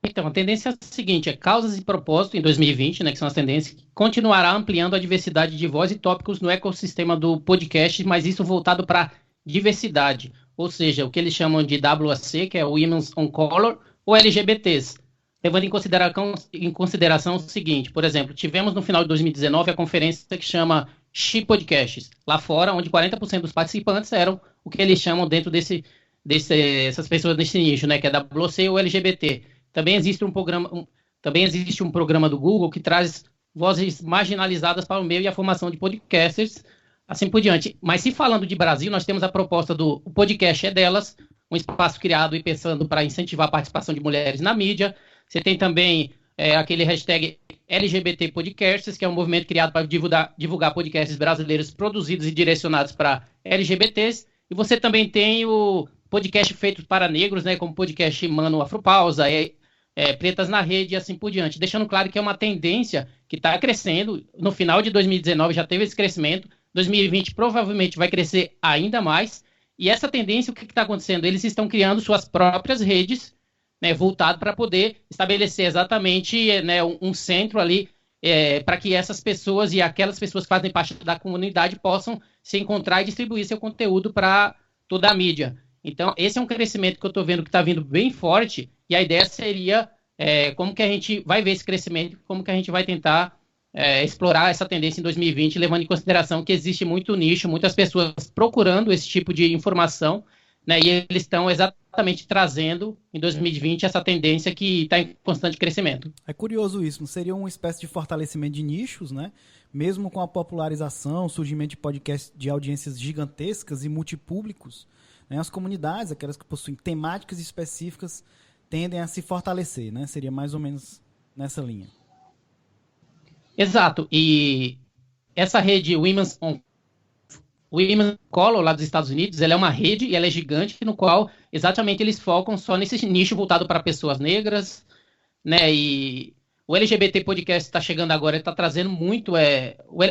Então, a tendência é a seguinte, causas e propósito em 2020, né, que são as tendências, que continuará ampliando a diversidade de voz e tópicos no ecossistema do podcast, mas isso voltado para diversidade, ou seja, o que eles chamam de WAC, que é Women's on Color, ou LGBTs, levando em consideração o seguinte, por exemplo, tivemos no final de 2019 a conferência que chama She Podcasts, lá fora, onde 40% dos participantes eram o que eles chamam dentro essas pessoas desse nicho, né, que é WAC ou LGBT. Também existe um programa do Google que traz vozes marginalizadas para o meio e a formação de podcasters, assim por diante. Mas se falando de Brasil, nós temos a proposta do o podcast é delas, um espaço criado e pensando para incentivar a participação de mulheres na mídia. Você tem também aquele hashtag LGBT Podcasts, que é um movimento criado para divulgar podcasts brasileiros produzidos e direcionados para LGBTs. E você também tem o podcast feito para negros, né, como o podcast Mano Afropausa, Pretas na Rede e assim por diante. Deixando claro que é uma tendência que está crescendo. No final de 2019 já teve esse crescimento. 2020 provavelmente vai crescer ainda mais. E essa tendência, o que está acontecendo? Eles estão criando suas próprias redes, né, voltado para poder estabelecer exatamente, né, um centro ali para que essas pessoas e aquelas pessoas que fazem parte da comunidade possam se encontrar e distribuir seu conteúdo para toda a mídia. Então, esse é um crescimento que eu estou vendo que está vindo bem forte, e a ideia seria como que a gente vai ver esse crescimento, como que a gente vai tentar explorar essa tendência em 2020, levando em consideração que existe muito nicho, muitas pessoas procurando esse tipo de informação, né, e eles estão exatamente trazendo em 2020 essa tendência que está em constante crescimento. É curioso isso, seria uma espécie de fortalecimento de nichos, né? Mesmo com a popularização, surgimento de podcasts de audiências gigantescas e multipúblicos, né? As comunidades, aquelas que possuem temáticas específicas, tendem a se fortalecer, né? Seria mais ou menos nessa linha. Exato, e essa rede Women's Color, lá dos Estados Unidos, ela é uma rede e ela é gigante, no qual exatamente eles focam só nesse nicho voltado para pessoas negras, né? E o LGBT Podcast está chegando agora, está trazendo muito.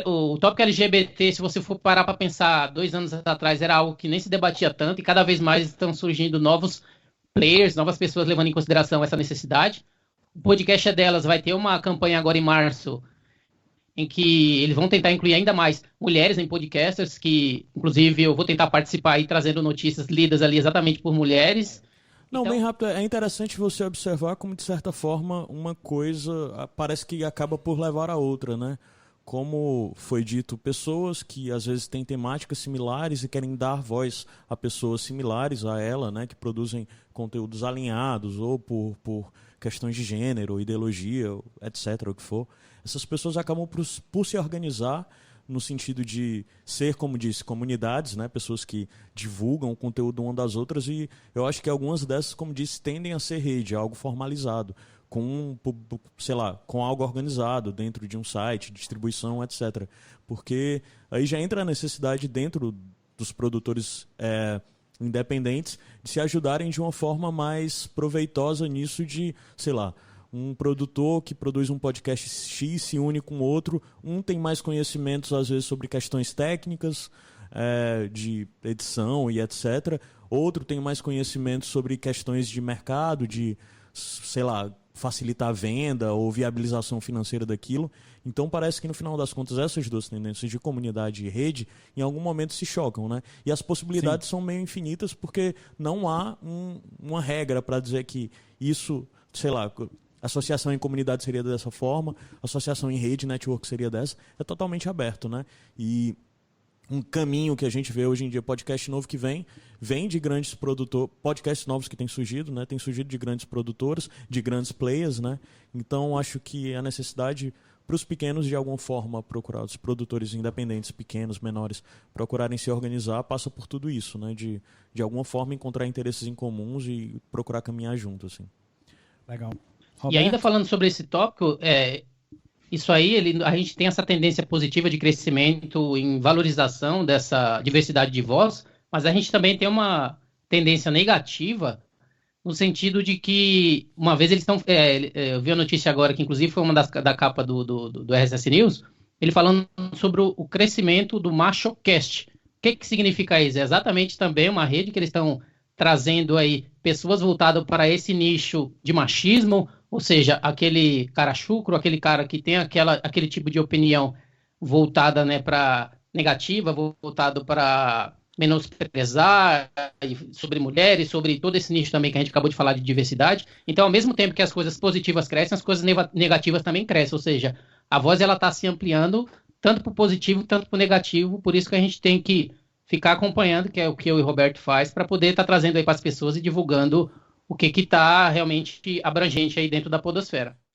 O tópico LGBT, se você for parar para pensar, 2 anos atrás era algo que nem se debatia tanto, e cada vez mais estão surgindo novos players, novas pessoas levando em consideração essa necessidade. O podcast é delas, vai ter uma campanha agora em março em que eles vão tentar incluir ainda mais mulheres em podcasters, que inclusive eu vou tentar participar aí trazendo notícias lidas ali exatamente por mulheres. Não, Então, bem rápido, é interessante você observar como, de certa forma, uma coisa parece que acaba por levar a outra, né? Como foi dito, pessoas que às vezes têm temáticas similares e querem dar voz a pessoas similares a ela, né? Que produzem conteúdos alinhados ou por questões de gênero, ideologia, etc., o que for. Essas pessoas acabam por se organizar no sentido de ser, como disse, comunidades, né? Pessoas que divulgam o conteúdo uma das outras, e eu acho que algumas dessas, como disse, tendem a ser rede, algo formalizado, com, sei lá, com algo organizado dentro de um site, distribuição, etc. Porque aí já entra a necessidade dentro dos produtores independentes de se ajudarem de uma forma mais proveitosa nisso de, sei lá, um produtor que produz um podcast X se une com outro, um tem mais conhecimentos às vezes sobre questões técnicas de edição e etc. Outro tem mais conhecimentos sobre questões de mercado, de, sei lá, facilitar a venda ou viabilização financeira daquilo. Então parece que no final das contas essas duas tendências de comunidade e rede em algum momento se chocam, né? E as possibilidades são meio infinitas porque não há uma regra para dizer que isso, sei lá, associação em comunidade seria dessa forma, associação em rede, network seria dessa. É totalmente aberto, né? E um caminho que a gente vê hoje em dia, podcast novo que vem de grandes produtores, podcasts novos que têm surgido, né? Tem surgido de grandes produtoras, de grandes players, né? Então acho que a necessidade para os pequenos, de alguma forma, procurar os produtores independentes, pequenos, menores, procurarem se organizar, passa por tudo isso, né? De alguma forma encontrar interesses em comuns e procurar caminhar junto, assim. Legal. e ainda Roberto? falando sobre esse tópico, isso aí, a gente tem essa tendência positiva de crescimento em valorização dessa diversidade de voz, mas a gente também tem uma tendência negativa no sentido de que, uma vez eles estão... eu vi a notícia agora, que inclusive foi uma da capa do RSS News, ele falando sobre o crescimento do machocast. O que significa isso? É exatamente também uma rede que eles estão trazendo aí pessoas voltadas para esse nicho de machismo, ou seja, aquele cara chucro, aquele cara que tem aquele tipo de opinião voltada, né, para negativa, voltado para menosprezar sobre mulheres, sobre todo esse nicho também que a gente acabou de falar de diversidade. Então, ao mesmo tempo que as coisas positivas crescem, as coisas negativas também crescem, ou seja, a voz ela está se ampliando tanto para o positivo, tanto para o negativo, por isso que a gente tem que ficar acompanhando, que é o que eu e o Roberto faz, para poder estar trazendo aí para as pessoas e divulgando o que está realmente abrangente aí dentro da podosfera.